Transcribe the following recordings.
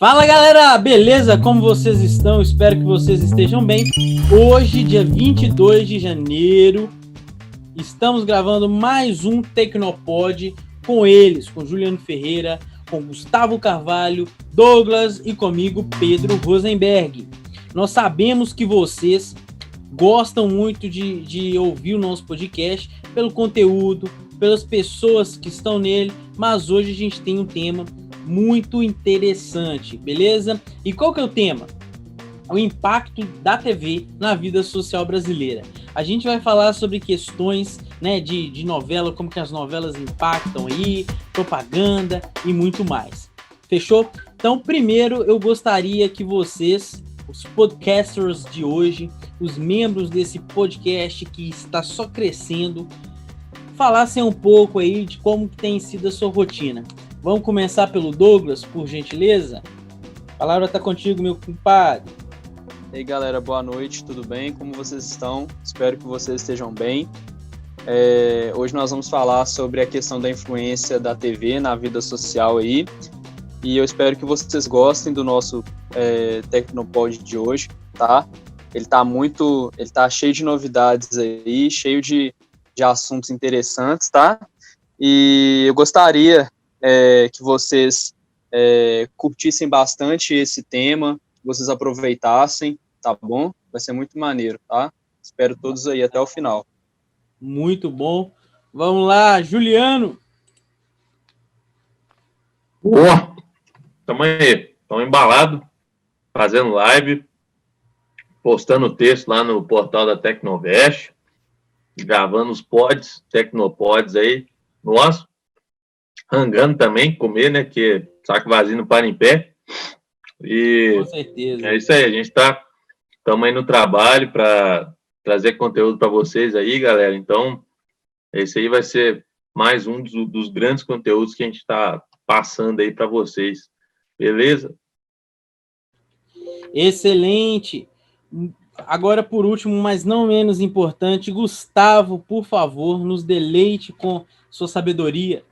Fala galera, beleza? Como vocês estão? Espero que vocês estejam bem. Hoje, dia 22 de janeiro, estamos gravando mais um Tecnopod com eles, com Juliano Ferreira, com Gustavo Carvalho, Douglas e comigo, Pedro Rosenberg. Nós sabemos que vocês gostam muito de ouvir o nosso podcast pelo conteúdo, pelas pessoas que estão nele, mas hoje a gente tem um tema muito interessante, beleza? E qual que é o tema? O impacto da TV na vida social brasileira. A gente vai falar sobre questões, né, de novela, como que as novelas impactam aí, propaganda e muito mais. Fechou? Então, primeiro eu gostaria que vocês, os podcasters de hoje, os membros desse podcast que está só crescendo, falassem um pouco aí de como que tem sido a sua rotina. Vamos começar pelo Douglas, por gentileza? A palavra está contigo, meu compadre. E aí, galera, boa noite, tudo bem? Como vocês estão? Espero que vocês estejam bem. Hoje nós vamos falar sobre a questão da influência da TV na vida social aí. E eu espero que vocês gostem do nosso Tecnopod de hoje, tá? Ele tá cheio de novidades aí, cheio de assuntos interessantes, tá? E eu gostaria que vocês curtissem bastante esse tema, que vocês aproveitassem, tá bom? Vai ser muito maneiro, tá? Espero todos aí até o final. Muito bom. Vamos lá, Juliano. Boa! Tamo aí, estamos embalados, fazendo live, postando texto lá no portal da Tecnovest, gravando os pods, Tecnopods aí, nossa, rangando também, comer, né, que saco vazio não para em pé. E com certeza. É isso aí, a gente estamos aí no trabalho para trazer conteúdo para vocês aí, galera. Então, esse aí vai ser mais um dos grandes conteúdos que a gente está passando aí para vocês. Beleza? Excelente. Agora, por último, mas não menos importante, Gustavo, por favor, nos deleite com sua sabedoria.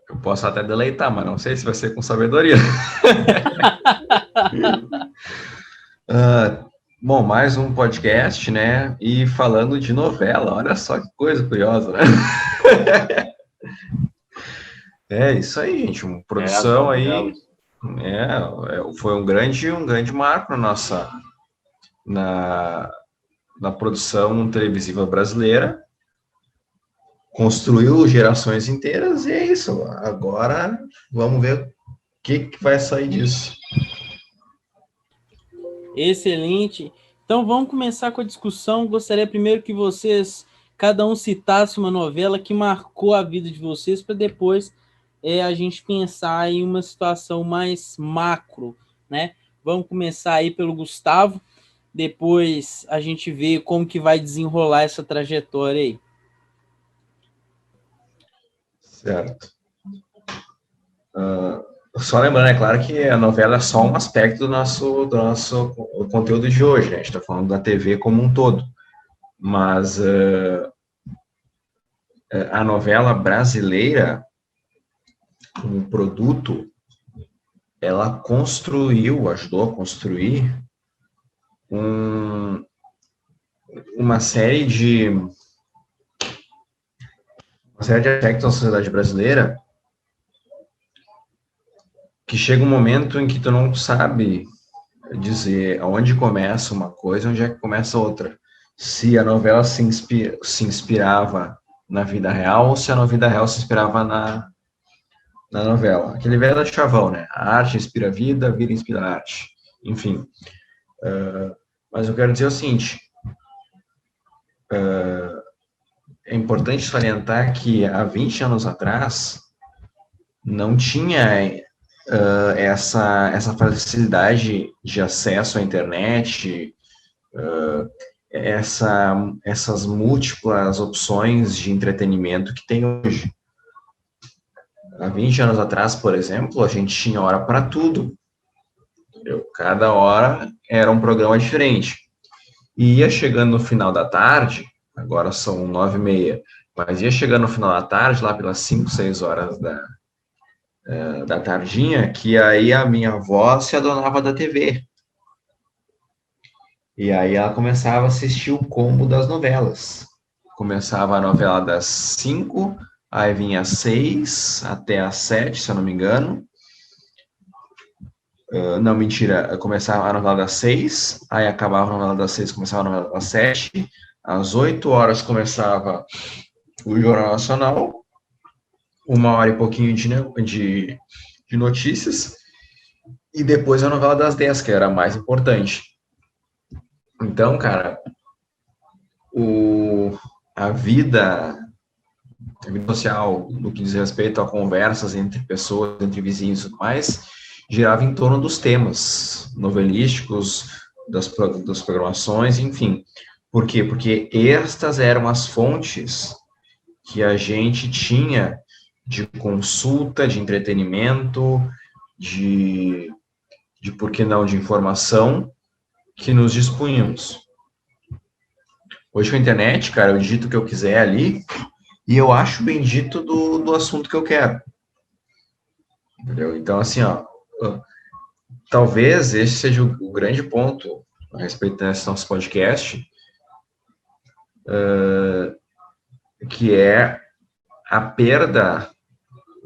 Eu posso até deleitar, mas não sei se vai ser com sabedoria. Bom, mais um podcast, né? E falando de novela, olha só que coisa curiosa, né? É isso aí, gente. Uma produção aí. Foi um grande marco na produção televisiva brasileira. Construiu gerações inteiras e é isso. Agora vamos ver o que vai sair disso. Excelente. Então vamos começar com a discussão. Gostaria primeiro que vocês, cada um citasse uma novela que marcou a vida de vocês, para depois a gente pensar em uma situação mais macro, né? Vamos começar aí pelo Gustavo, depois a gente vê como que vai desenrolar essa trajetória aí. Certo. Só lembrando, é claro que a novela é só um aspecto do nosso conteúdo de hoje, né? A gente está falando da TV como um todo. Mas a novela brasileira, como produto, ela ajudou a construir uma série de aspectos da sociedade brasileira que chega um momento em que tu não sabe dizer aonde começa uma coisa e onde é que começa outra. Se a novela se inspirava na vida real ou se a vida real se inspirava na novela. Aquele velho chavão, né? A arte inspira a vida inspira a arte. Enfim. Mas eu quero dizer o seguinte. É importante salientar que há 20 anos atrás não tinha essa facilidade de acesso à internet, essas múltiplas opções de entretenimento que tem hoje. Há 20 anos atrás, por exemplo, a gente tinha hora para tudo. Cada hora era um programa diferente. E ia chegando no final da tarde, agora são 9h30, mas ia chegando no final da tarde, lá pelas 5, 6 horas da tardinha, que aí a minha avó se adonava da TV. E aí ela começava a assistir o combo das novelas. Começava a novela das 5, aí vinha às 6 até às 7, se eu não me engano. Não, mentira, começava a novela das 6, aí acabava a novela das 6, começava a novela das 7, às 8 horas começava o Jornal Nacional, 1 hora e pouquinho de notícias, e depois a novela das 10, que era a mais importante. Então, cara, a vida social, no que diz respeito a conversas entre pessoas, entre vizinhos e tudo mais, girava em torno dos temas novelísticos, das programações, enfim. Por quê? Porque estas eram as fontes que a gente tinha de consulta, de entretenimento, de por que não, de informação que nos dispunhamos. Hoje com a internet, cara, eu digito o que eu quiser ali e eu acho bendito do assunto que eu quero. Entendeu? Então, assim, talvez esse seja o grande ponto a respeito desse nosso podcast, que é a perda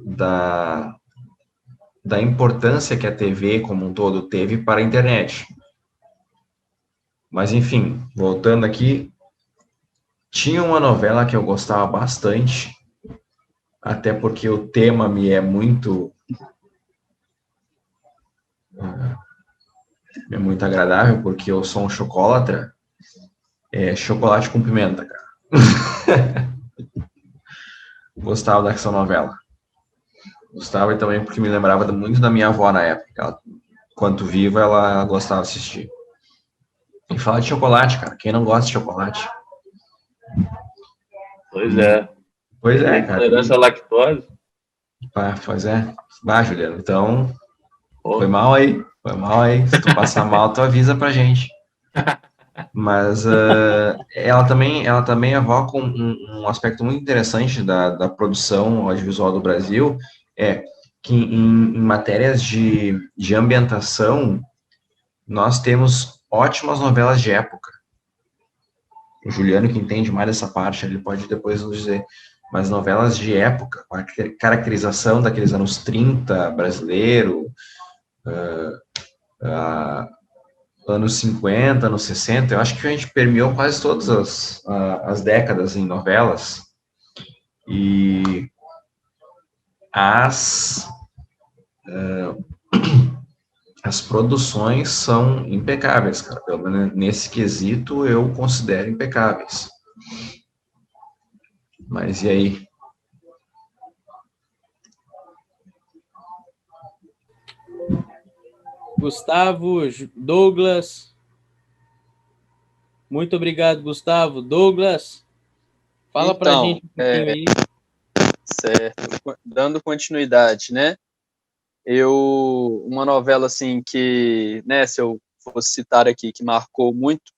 da importância que a TV como um todo teve para a internet. Mas, enfim, voltando aqui, tinha uma novela que eu gostava bastante, até porque o tema me é muito agradável, porque eu sou um chocolatra, Chocolate com Pimenta, cara. Gostava dessa novela. Gostava também porque me lembrava muito da minha avó na época. Ela, enquanto viva, ela gostava de assistir. E fala de chocolate, cara. Quem não gosta de chocolate? Pois é. Pois é, cara. Intolerância à lactose. Pois é. Vai, Juliano. Então, foi mal aí. Foi mal aí. Se tu passar mal, tu avisa pra gente. Mas ela também evoca um aspecto muito interessante da produção audiovisual do Brasil, que em matérias de ambientação, nós temos ótimas novelas de época. O Juliano, que entende mais dessa parte, ele pode depois nos dizer, mas novelas de época, com a caracterização daqueles anos 30 brasileiro, anos 50, anos 60, eu acho que a gente permeou quase todas as décadas em novelas, e as produções são impecáveis, cara. Pelo menos nesse quesito eu considero impecáveis. Mas e aí? Gustavo, Douglas. Muito obrigado, Gustavo. Douglas, fala pra gente um pouquinho aí. Certo. Dando continuidade, né? Uma novela, assim, que, né, se eu fosse citar aqui, que marcou muito,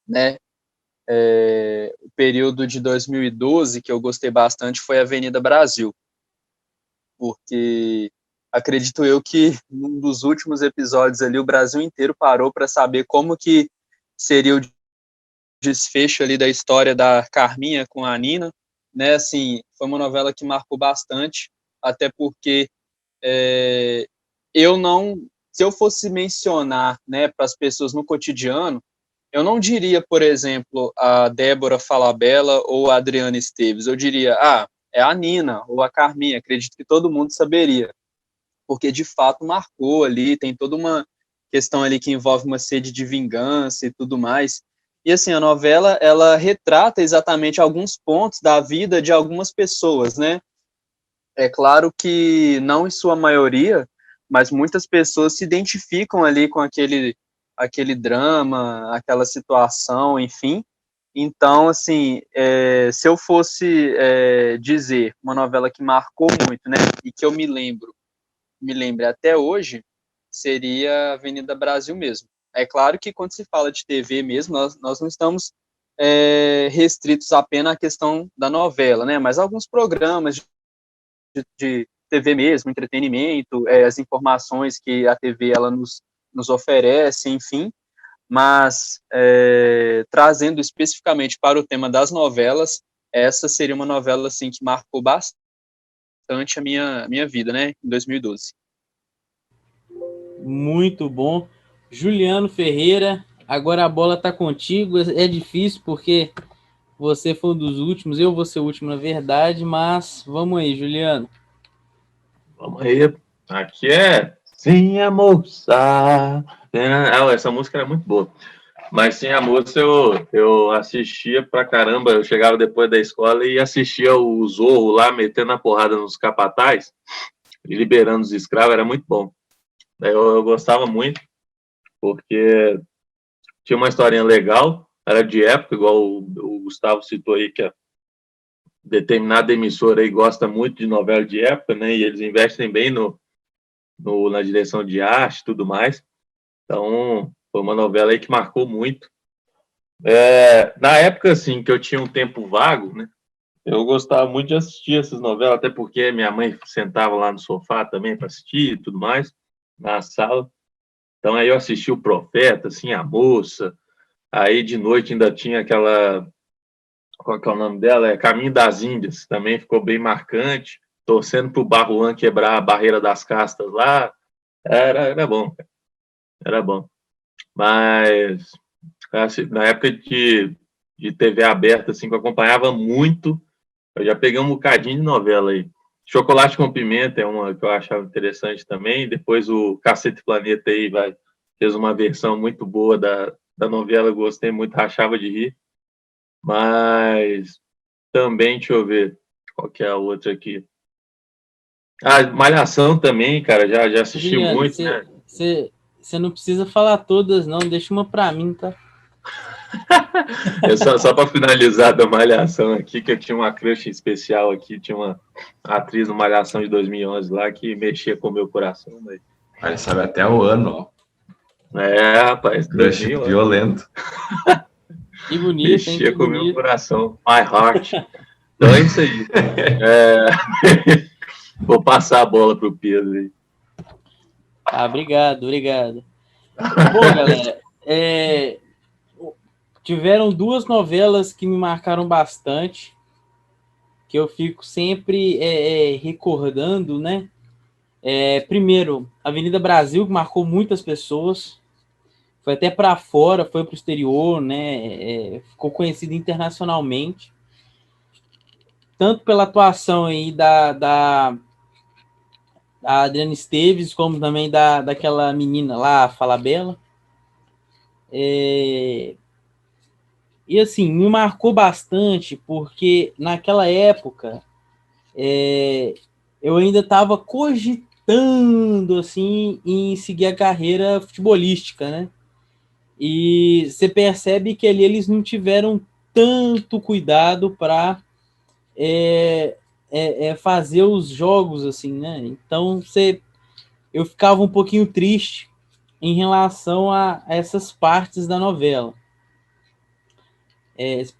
né, o período de 2012, que eu gostei bastante, foi Avenida Brasil. Porque acredito eu que num dos últimos episódios ali, o Brasil inteiro parou para saber como que seria o desfecho ali da história da Carminha com a Nina, né, assim, foi uma novela que marcou bastante, até porque se eu fosse mencionar, né, para as pessoas no cotidiano, eu não diria, por exemplo, a Débora Falabella ou a Adriana Esteves, eu diria, é a Nina ou a Carminha, acredito que todo mundo saberia, porque de fato marcou ali, tem toda uma questão ali que envolve uma sede de vingança e tudo mais. E assim, a novela, ela retrata exatamente alguns pontos da vida de algumas pessoas, né? É claro que não em sua maioria, mas muitas pessoas se identificam ali com aquele drama, aquela situação, enfim. Então, assim, se eu fosse dizer uma novela que marcou muito, né, e que eu me lembre até hoje, seria Avenida Brasil mesmo. É claro que quando se fala de TV mesmo, nós não estamos restritos apenas à questão da novela, né? Mas alguns programas de TV mesmo, entretenimento, as informações que a TV ela nos oferece, enfim, mas trazendo especificamente para o tema das novelas, essa seria uma novela assim que marcou bastante a minha vida, né, em 2012. Muito bom. Juliano Ferreira, agora a bola tá contigo. É difícil porque você foi um dos últimos, eu vou ser o último na verdade, mas vamos aí, Juliano. Vamos aí. Aqui é Sim, a moça. Essa música era muito boa. Mas Sim, a moça eu assistia pra caramba. Eu chegava depois da escola e assistia o Zorro lá metendo a porrada nos capatazes e liberando os escravos. Era muito bom. Eu gostava muito porque tinha uma historinha legal. Era de época, igual o Gustavo citou aí, que a determinada emissora aí gosta muito de novela de época, né? E eles investem bem na direção de arte e tudo mais. Então, foi uma novela aí que marcou muito. Na época, assim, que eu tinha um tempo vago, né? Eu gostava muito de assistir essas novelas, até porque minha mãe sentava lá no sofá também para assistir e tudo mais, na sala. Então, aí eu assisti o Profeta, assim, a moça. Aí, de noite, ainda tinha aquela... Qual que é o nome dela? Caminho das Índias. Também ficou bem marcante. Torcendo para o Barruan quebrar a barreira das castas lá. Era bom, cara. Era bom. Mas assim, na época de TV aberta, assim, que eu acompanhava muito, eu já peguei um bocadinho de novela aí. Chocolate com Pimenta é uma que eu achava interessante também. Depois o Cacete Planeta aí fez uma versão muito boa da novela, eu gostei muito, rachava de rir. Mas também, deixa eu ver, qual que é a outra aqui? Malhação também, cara, já assisti Juliano, muito, né? Você não precisa falar todas, não. Deixa uma pra mim, tá? Só para finalizar da Malhação aqui, que eu tinha uma crush especial aqui, tinha uma atriz no Malhação de 2011 lá que mexia com o meu coração. Daí. Ele sabe até o ano, ó. Rapaz, Crush violento. Que bonito, mexia hein? com o meu coração, my heart. Então é isso aí. Vou passar a bola pro Pedro aí. Obrigado. Bom, galera, tiveram duas novelas que me marcaram bastante, que eu fico sempre recordando, né? Primeiro, Avenida Brasil, que marcou muitas pessoas, foi até para fora, foi para o exterior, né? Ficou conhecido internacionalmente, tanto pela atuação aí da Adriana Esteves, como também daquela menina lá, Falabella. E assim, me marcou bastante, porque naquela época eu ainda estava cogitando assim, em seguir a carreira futebolística, né? E você percebe que ali eles não tiveram tanto cuidado para fazer os jogos, assim, né? Então eu ficava um pouquinho triste em relação a essas partes da novela.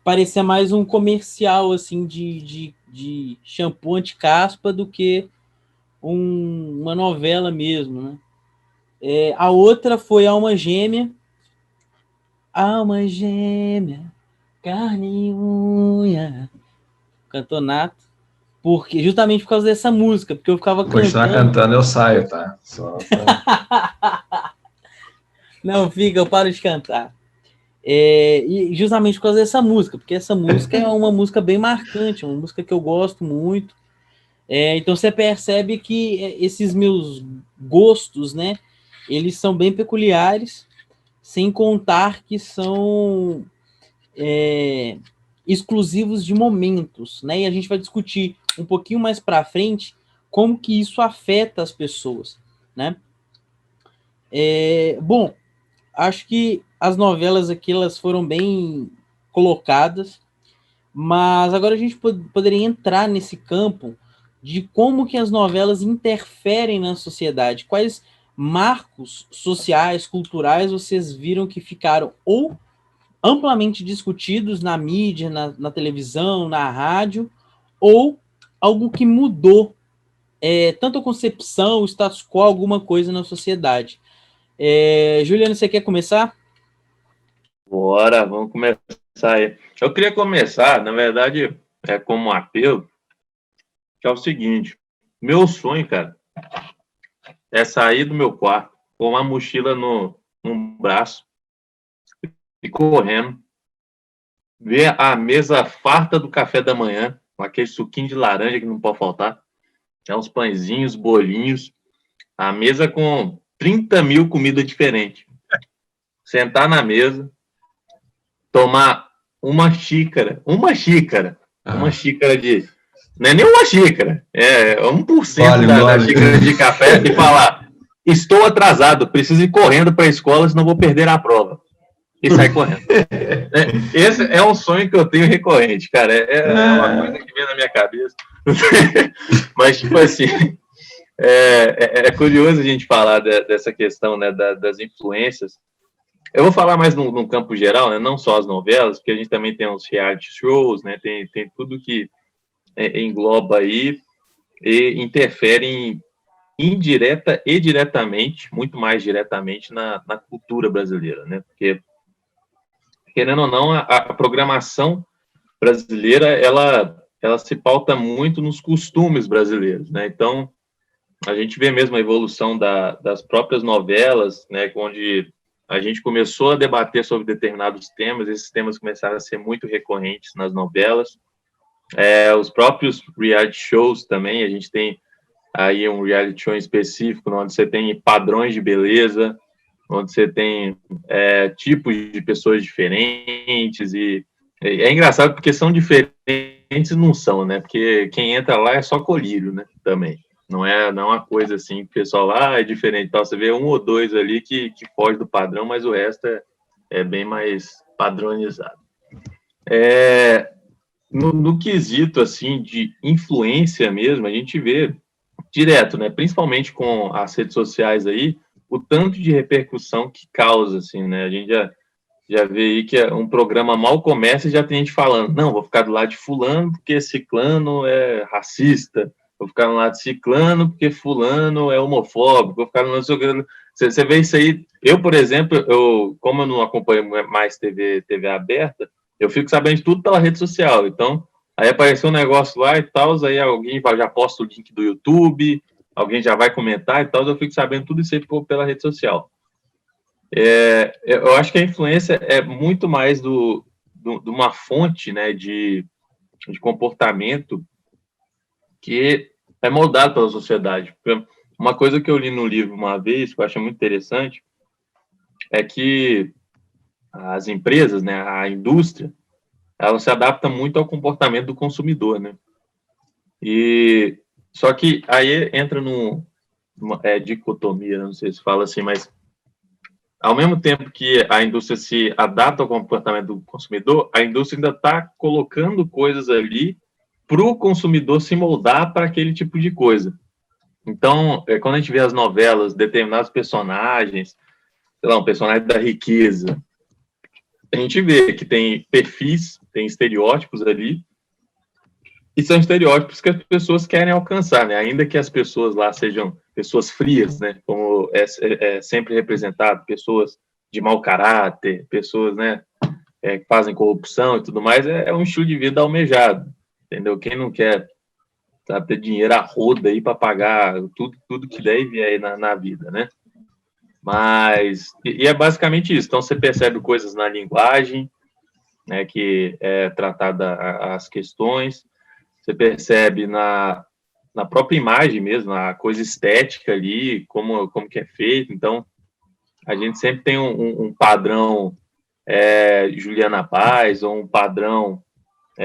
Parecia mais um comercial assim de shampoo anti-caspa do que uma novela mesmo, né? A outra foi Alma Gêmea, carne e unha, Cantonato, porque justamente por causa dessa música, porque eu ficava cantando. Continuar cantando eu saio, tá? Não, fica, eu paro de cantar. E justamente por causa dessa música, porque essa música é uma música bem marcante, uma música que eu gosto muito. Então você percebe que esses meus gostos, né, eles são bem peculiares, sem contar que são exclusivos de momentos, né? E a gente vai discutir um pouquinho mais para frente como que isso afeta as pessoas, né? Bom, acho que as novelas aqui elas foram bem colocadas, mas agora a gente poderia entrar nesse campo de como que as novelas interferem na sociedade. Quais marcos sociais, culturais vocês viram que ficaram ou amplamente discutidos na mídia, na televisão, na rádio, ou algo que mudou tanto a concepção, o status quo, alguma coisa na sociedade. Juliano, você quer começar? Bora, vamos começar aí. Eu queria começar, na verdade, como um apelo, que é o seguinte: meu sonho, cara, é sair do meu quarto com uma mochila no braço e correndo, ver a mesa farta do café da manhã, com aquele suquinho de laranja que não pode faltar, uns pãezinhos, bolinhos, a mesa com 30 mil comidas diferentes. Sentar na mesa, tomar uma xícara de... Não é nem uma xícara, é 1% da xícara de café e falar: estou atrasado, preciso ir correndo para a escola, senão vou perder a prova. E sai correndo. Esse é um sonho que eu tenho recorrente, cara. É uma coisa que vem na minha cabeça. Mas, tipo assim, é curioso a gente falar dessa questão, né, das influências. Eu vou falar mais no campo geral, né, não só as novelas, porque a gente também tem os reality shows, né, tem tudo que engloba aí e interfere indireta e diretamente, muito mais diretamente na cultura brasileira, né? Porque, querendo ou não, a programação brasileira, ela se pauta muito nos costumes brasileiros, né? Então, a gente vê mesmo a evolução das próprias novelas, né? Onde a gente começou a debater sobre determinados temas, esses temas começaram a ser muito recorrentes nas novelas. Os próprios reality shows também, a gente tem aí um reality show específico, onde você tem padrões de beleza, onde você tem tipos de pessoas diferentes, e é engraçado porque são diferentes e não são, né? Porque quem entra lá é só colírio, né? Também. Não é uma coisa assim, que o pessoal lá é diferente, tal. Você vê um ou dois ali que foge do padrão, mas o resto é bem mais padronizado. No quesito, assim, de influência mesmo, a gente vê direto, né? Principalmente com as redes sociais aí, o tanto de repercussão que causa, assim, né? A gente já vê aí que um programa mal começa e já tem gente falando: não, vou ficar do lado de fulano porque ciclano é racista, vou ficar do lado de ciclano porque fulano é homofóbico, vou ficar do lado de... Você vê isso aí. Eu, por exemplo, como eu não acompanho mais TV aberta, eu fico sabendo de tudo pela rede social. Então, aí apareceu um negócio lá e tal, aí alguém já posta o link do YouTube, alguém já vai comentar e tal, eu fico sabendo tudo isso aí pela rede social. Eu acho que a influência é muito mais de uma fonte, né, de comportamento que é moldado pela sociedade. Uma coisa que eu li no livro uma vez, que eu acho muito interessante, é que as empresas, né, a indústria, ela se adapta muito ao comportamento do consumidor, né? E só que aí entra numa dicotomia, não sei se fala assim, mas ao mesmo tempo que a indústria se adapta ao comportamento do consumidor, a indústria ainda está colocando coisas ali para o consumidor se moldar para aquele tipo de coisa. Então, quando a gente vê as novelas, determinados personagens, sei lá, um personagem da riqueza, a gente vê que tem perfis, tem estereótipos ali, e são estereótipos que as pessoas querem alcançar, né? Ainda que as pessoas lá sejam pessoas frias, né? Como é sempre representado, pessoas de mau caráter, pessoas, né, que fazem corrupção e tudo mais, é um estilo de vida almejado, entendeu? Quem não quer, sabe, ter dinheiro a roda aí para pagar tudo que der e vier aí na vida, né? Mas, e é basicamente isso. Então, você percebe coisas na linguagem, né, que é tratada as questões, você percebe na própria imagem mesmo, a coisa estética ali, como que é feito. Então, a gente sempre tem um padrão Juliana Paz, ou um padrão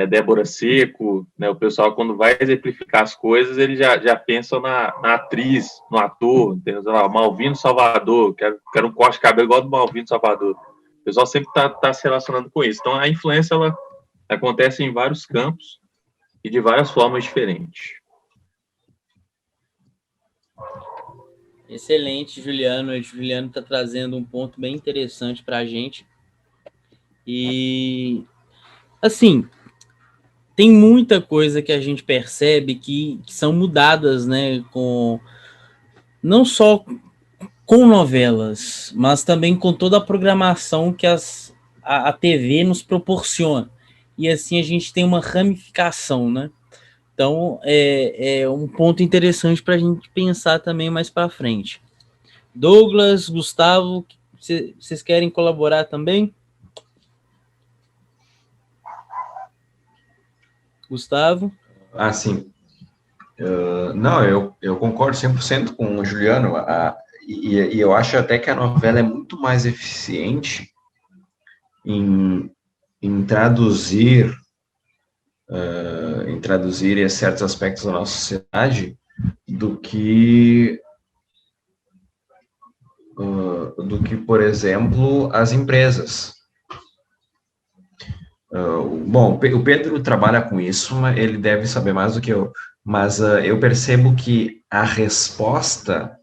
Débora Seco, né? O pessoal, quando vai exemplificar as coisas, ele já pensa na atriz, no ator, entendeu? Malvino Salvador, quero um corte de cabelo igual do Malvino Salvador. O pessoal sempre tá se relacionando com isso. Então, a influência, ela acontece em vários campos e de várias formas diferentes. Excelente, Juliano. O Juliano está trazendo um ponto bem interessante para a gente. E, assim, tem muita coisa que a gente percebe que são mudadas, né, não só com novelas, mas também com toda a programação que a TV nos proporciona. E assim a gente tem uma ramificação, né? Então é um ponto interessante para a gente pensar também mais para frente. Douglas, Gustavo, vocês querem colaborar também? Gustavo? Sim. Não, eu concordo 100% com o Juliano, e eu acho até que a novela é muito mais eficiente em traduzir certos aspectos da nossa sociedade do que, por exemplo, as empresas. Bom, o Pedro trabalha com isso, mas ele deve saber mais do que eu. Mas eu percebo que a resposta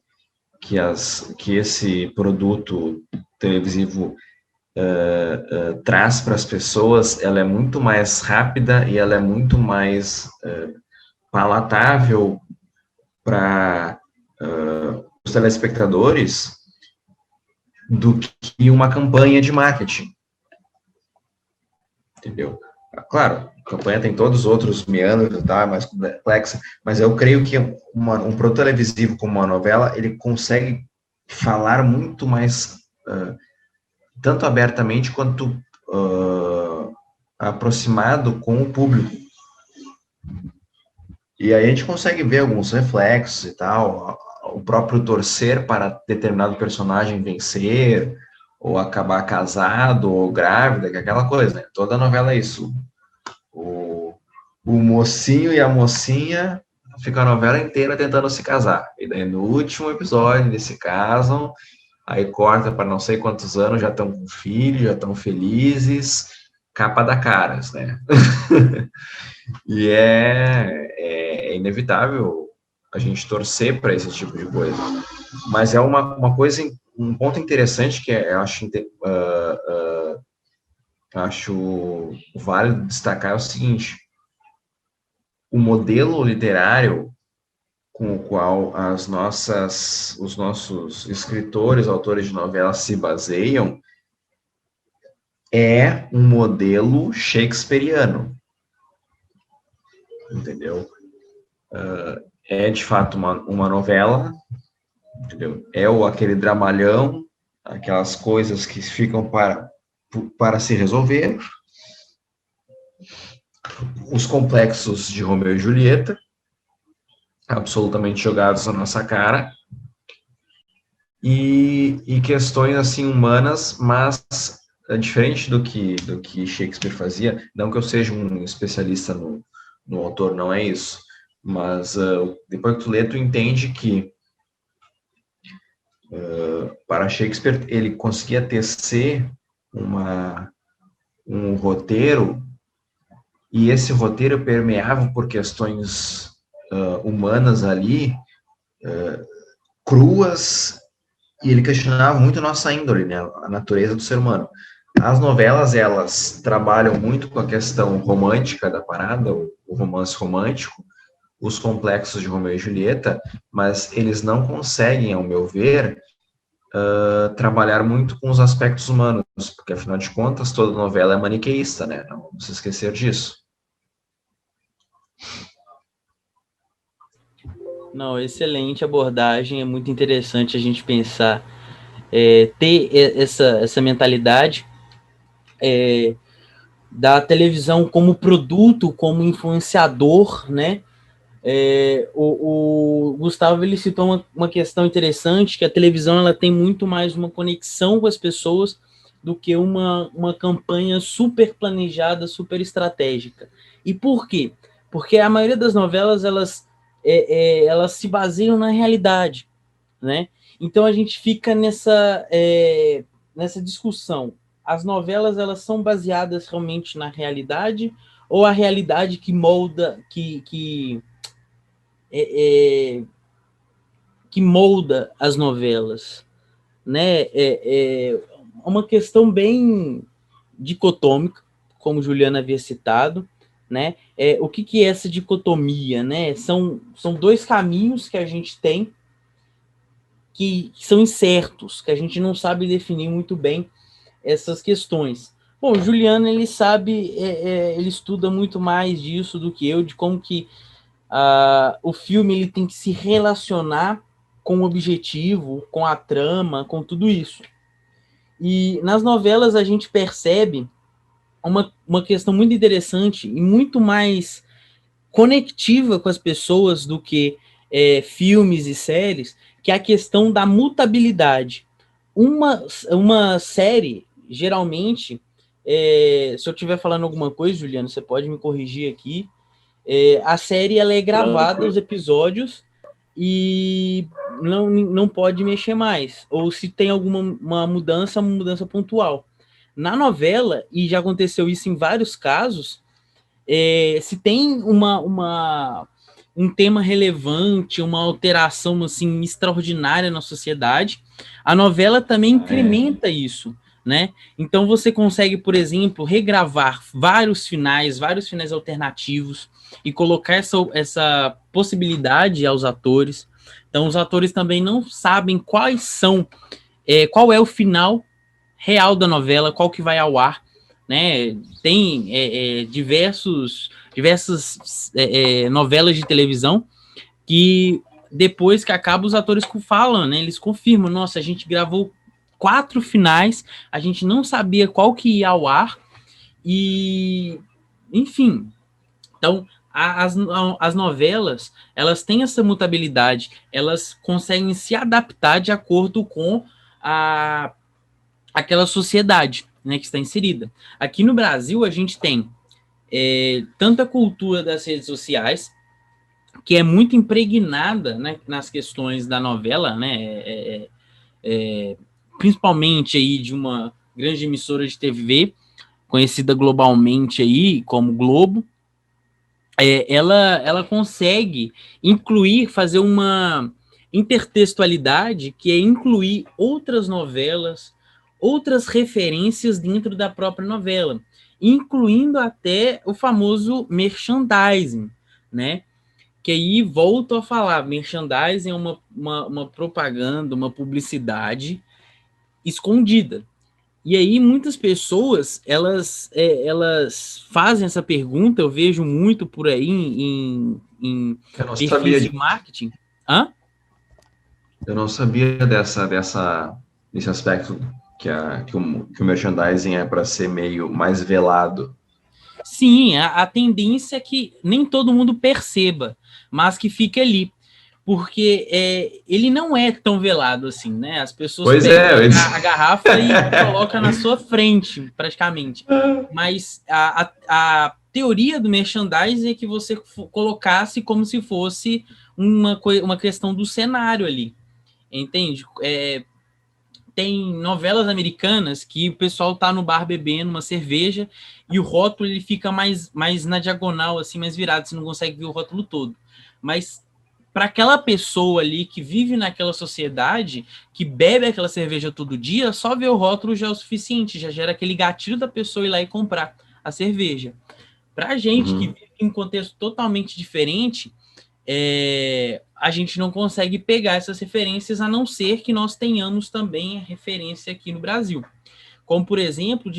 que esse produto televisivo traz para as pessoas, ela é muito mais rápida e ela é muito mais palatável para os telespectadores do que uma campanha de marketing. Entendeu? Claro, a campanha tem todos os outros meandros, tá, mais complexa, mas eu creio que um produto televisivo como uma novela, ele consegue falar muito mais, tanto abertamente quanto aproximado com o público. E aí a gente consegue ver alguns reflexos e tal, o próprio torcer para determinado personagem vencer, ou acabar casado, ou grávida, que é aquela coisa, né? Toda novela é isso. O mocinho e a mocinha ficam a novela inteira tentando se casar. E daí no último episódio eles se casam, aí corta para não sei quantos anos, já estão com filho, já estão felizes, capa da Caras, né? E é inevitável a gente torcer para esse tipo de coisa. Mas é uma coisa, um ponto interessante que eu acho válido destacar é o seguinte: o modelo literário com o qual os nossos escritores, autores de novelas se baseiam, é um modelo shakespeariano, entendeu? É de fato uma novela, entendeu? É aquele dramalhão, aquelas coisas que ficam para se resolver, os complexos de Romeu e Julieta, absolutamente jogados na nossa cara, e questões assim humanas, mas diferente do que Shakespeare fazia. Não que eu seja um especialista no autor, não é isso, mas depois que tu lê, tu entende que para Shakespeare ele conseguia tecer um roteiro, e esse roteiro permeava por questões humanas ali, cruas, e ele questionava muito a nossa índole, né, a natureza do ser humano. As novelas, elas trabalham muito com a questão romântica da parada, o romance romântico, os complexos de Romeu e Julieta, mas eles não conseguem, ao meu ver, trabalhar muito com os aspectos humanos, porque, afinal de contas, toda novela é maniqueísta, né? Não vamos se esquecer disso. Não, excelente abordagem, é muito interessante a gente pensar, ter essa mentalidade da televisão como produto, como influenciador, né? O Gustavo ele citou uma questão interessante, que a televisão ela tem muito mais uma conexão com as pessoas do que uma campanha super planejada, super estratégica. E por quê? Porque a maioria das novelas elas se baseiam na realidade, né? Então a gente fica nessa discussão. As novelas elas são baseadas realmente na realidade, ou a realidade que molda, que molda as novelas, né? É uma questão bem dicotômica, como Juliana havia citado, né? O que é essa dicotomia, né? São dois caminhos que a gente tem que são incertos, que a gente não sabe definir muito bem essas questões. Bom, o Juliano, ele sabe, ele estuda muito mais disso do que eu, de como que o filme ele tem que se relacionar com o objetivo, com a trama, com tudo isso. E nas novelas a gente percebe uma questão muito interessante e muito mais conectiva com as pessoas do que filmes e séries, que é a questão da mutabilidade. Uma série, geralmente, se eu estiver falando alguma coisa, Juliano, você pode me corrigir aqui, a série ela é gravada, os episódios, e não pode mexer mais. Ou se tem uma mudança pontual. Na novela, e já aconteceu isso em vários casos, se tem um tema relevante, uma alteração assim extraordinária na sociedade, a novela também incrementa isso, né? Então você consegue, por exemplo, regravar vários finais alternativos e colocar essa possibilidade aos atores. Então os atores também não sabem qual é o final real da novela, qual que vai ao ar, né? Tem diversas novelas de televisão que depois que acaba os atores falam, né? Eles confirmam, nossa, a gente gravou 4 finais, a gente não sabia qual que ia ao ar e, enfim. Então, as novelas, elas têm essa mutabilidade, elas conseguem se adaptar de acordo com aquela sociedade, né, que está inserida. Aqui no Brasil, a gente tem tanta cultura das redes sociais, que é muito impregnada, né, nas questões da novela, né, principalmente aí de uma grande emissora de TV, conhecida globalmente aí como Globo. Ela consegue fazer uma intertextualidade, que é incluir outras novelas, outras referências dentro da própria novela, incluindo até o famoso merchandising, né? Que aí volto a falar, merchandising é uma propaganda, uma publicidade escondida. E aí muitas pessoas, elas fazem essa pergunta, eu vejo muito por aí em perfis de marketing. Hã? Eu não sabia desse aspecto que o merchandising é para ser meio mais velado. Sim, a tendência é que nem todo mundo perceba, mas que fique ali. Porque ele não é tão velado assim, né? As pessoas pegam a garrafa e colocam na sua frente, praticamente. Mas a teoria do merchandising é que você colocasse como se fosse uma questão do cenário ali. Entende? Tem novelas americanas que o pessoal tá no bar bebendo uma cerveja e o rótulo ele fica mais na diagonal, assim, mais virado, você não consegue ver o rótulo todo. Mas para aquela pessoa ali que vive naquela sociedade, que bebe aquela cerveja todo dia, só ver o rótulo já é o suficiente, já gera aquele gatilho da pessoa ir lá e comprar a cerveja. Para a gente que vive em um contexto totalmente diferente, a gente não consegue pegar essas referências, a não ser que nós tenhamos também a referência aqui no Brasil. Como, por exemplo,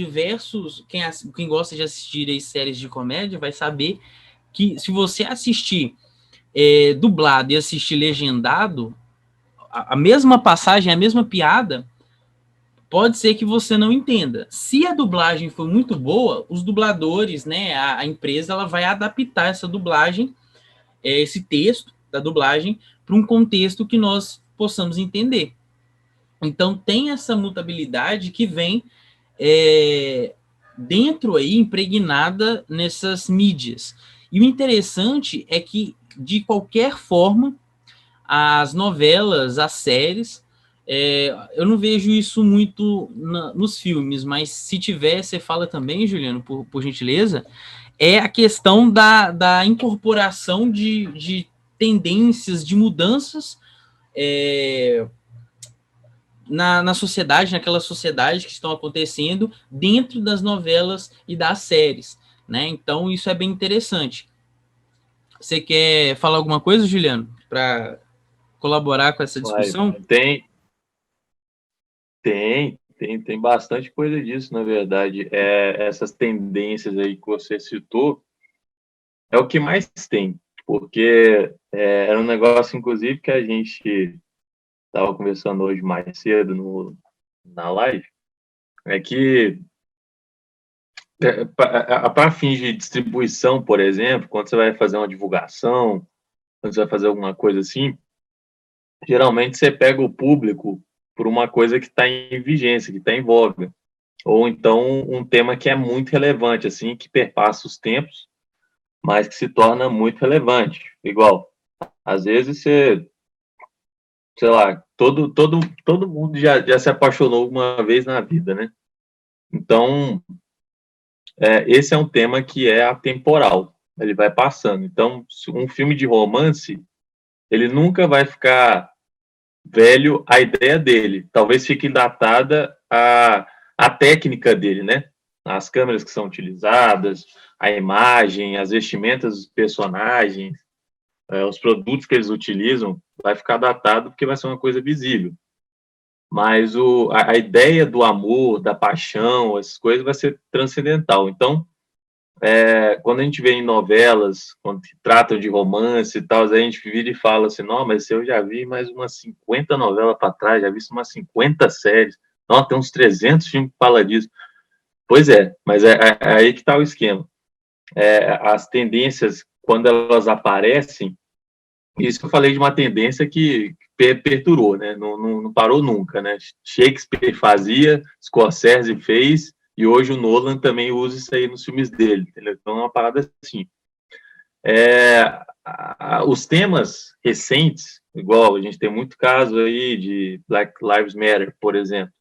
quem gosta de assistir aí séries de comédia vai saber que se você assistir dublado e assistir legendado, a mesma passagem, a mesma piada, pode ser que você não entenda. Se a dublagem for muito boa, os dubladores, né, a empresa, ela vai adaptar essa dublagem, esse texto da dublagem, para um contexto que nós possamos entender. Então, tem essa mutabilidade que vem dentro aí, impregnada nessas mídias. E o interessante é que, de qualquer forma, as novelas, as séries, eu não vejo isso muito nos filmes, mas se tiver, você fala também, Juliano, por gentileza, é a questão da incorporação de tendências, de mudanças na sociedade, naquela sociedade que estão acontecendo dentro das novelas e das séries. né? Então, isso é bem interessante. Você quer falar alguma coisa, Juliano, para colaborar com essa discussão? Tem bastante coisa disso, na verdade. Essas tendências aí que você citou é o que mais tem, porque era um negócio, inclusive, que a gente estava conversando hoje mais cedo na live, é que para fins de distribuição, por exemplo, quando você vai fazer uma divulgação, quando você vai fazer alguma coisa assim, geralmente você pega o público por uma coisa que está em vigência, que está em voga, ou então um tema que é muito relevante, assim, que perpassa os tempos, mas que se torna muito relevante. Igual, às vezes você, sei lá, todo mundo já se apaixonou uma vez na vida, né? Então, esse é um tema que é atemporal, ele vai passando. Então, um filme de romance, ele nunca vai ficar velho a ideia dele. Talvez fique datada a técnica dele, né? As câmeras que são utilizadas, a imagem, as vestimentas dos personagens, os produtos que eles utilizam, vai ficar datado porque vai ser uma coisa visível. Mas a ideia do amor, da paixão, essas coisas vai ser transcendental. Então, quando a gente vê em novelas, quando tratam de romance e tal, a gente vira e fala assim, não, mas eu já vi mais umas 50 novelas para trás, já vi umas 50 séries, não, tem uns 300 filmes que falam disso. Pois é, mas é aí que está o esquema. As tendências, quando elas aparecem, isso que eu falei de uma tendência que perturou, né? Não parou nunca, né? Shakespeare fazia, Scorsese fez, e hoje o Nolan também usa isso aí nos filmes dele, entendeu? Então é uma parada assim. Os temas recentes, igual a gente tem muito caso aí de Black Lives Matter, por exemplo,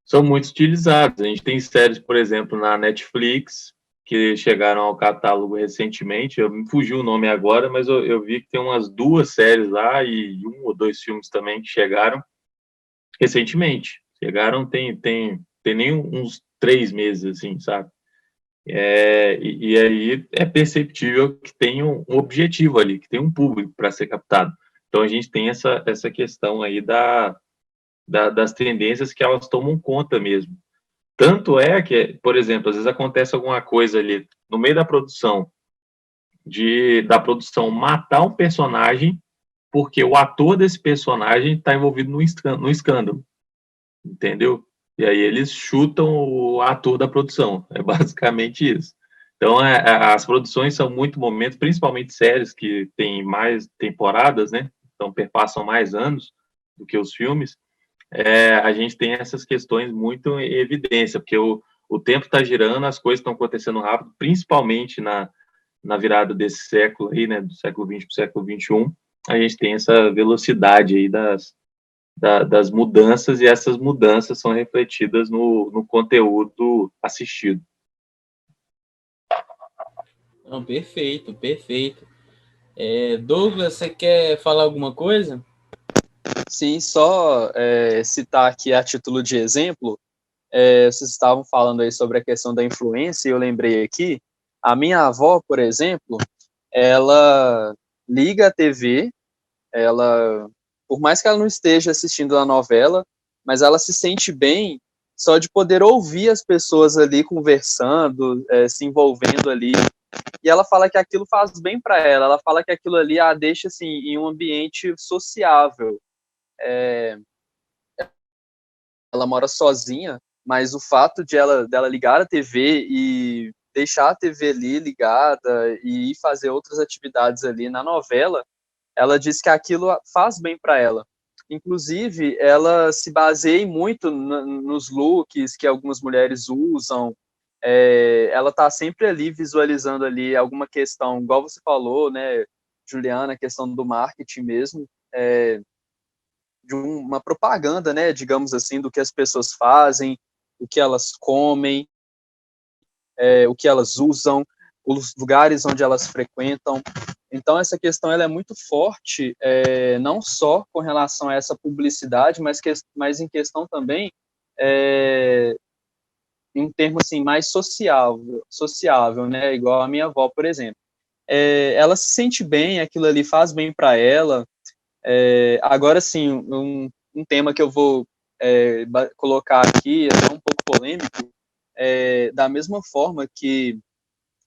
são muito utilizados. A gente tem séries, por exemplo, na Netflix, que chegaram ao catálogo recentemente. Me fugiu o nome agora, mas eu vi que tem umas 2 séries lá e 1 ou 2 filmes também que chegaram recentemente. Chegaram tem nem uns 3 meses, assim, sabe? E aí é perceptível que tem um objetivo ali, que tem um público para ser captado. Então a gente tem essa questão aí das tendências que elas tomam conta mesmo. Tanto é que, por exemplo, às vezes acontece alguma coisa ali no meio da produção, da produção matar um personagem porque o ator desse personagem está envolvido no escândalo, entendeu? E aí eles chutam o ator da produção, é basicamente isso. Então, as produções são muito momentos, principalmente séries que têm mais temporadas, né? Então, perpassam mais anos do que os filmes. A gente tem essas questões muito em evidência, porque o tempo está girando, as coisas estão acontecendo rápido, principalmente na virada desse século aí, né, do século XX para o século XXI, a gente tem essa velocidade aí das mudanças, e essas mudanças são refletidas no conteúdo assistido. Não, perfeito, perfeito. Douglas, você quer falar alguma coisa? Sim, só citar aqui a título de exemplo, vocês estavam falando aí sobre a questão da influência, e eu lembrei aqui, a minha avó, por exemplo, ela liga a TV, por mais que ela não esteja assistindo a novela, mas ela se sente bem só de poder ouvir as pessoas ali conversando, se envolvendo ali, e ela fala que aquilo faz bem para ela fala que aquilo ali a deixa assim, em um ambiente sociável. Ela mora sozinha, mas o fato dela ligar a TV e deixar a TV ali ligada e ir fazer outras atividades ali na novela, ela diz que aquilo faz bem para ela. Inclusive, ela se baseia muito nos looks que algumas mulheres usam. Ela está sempre ali visualizando ali alguma questão, igual você falou, né, Juliana, a questão do marketing mesmo, de uma propaganda, né, digamos assim, do que as pessoas fazem, o que elas comem, o que elas usam, os lugares onde elas frequentam. Então, essa questão ela é muito forte, não só com relação a essa publicidade, mas em questão também um termo assim mais sociável, né? Igual a minha avó, por exemplo. Ela se sente bem, aquilo ali faz bem para ela. Agora, sim, um tema que eu vou colocar aqui, é um pouco polêmico, da mesma forma que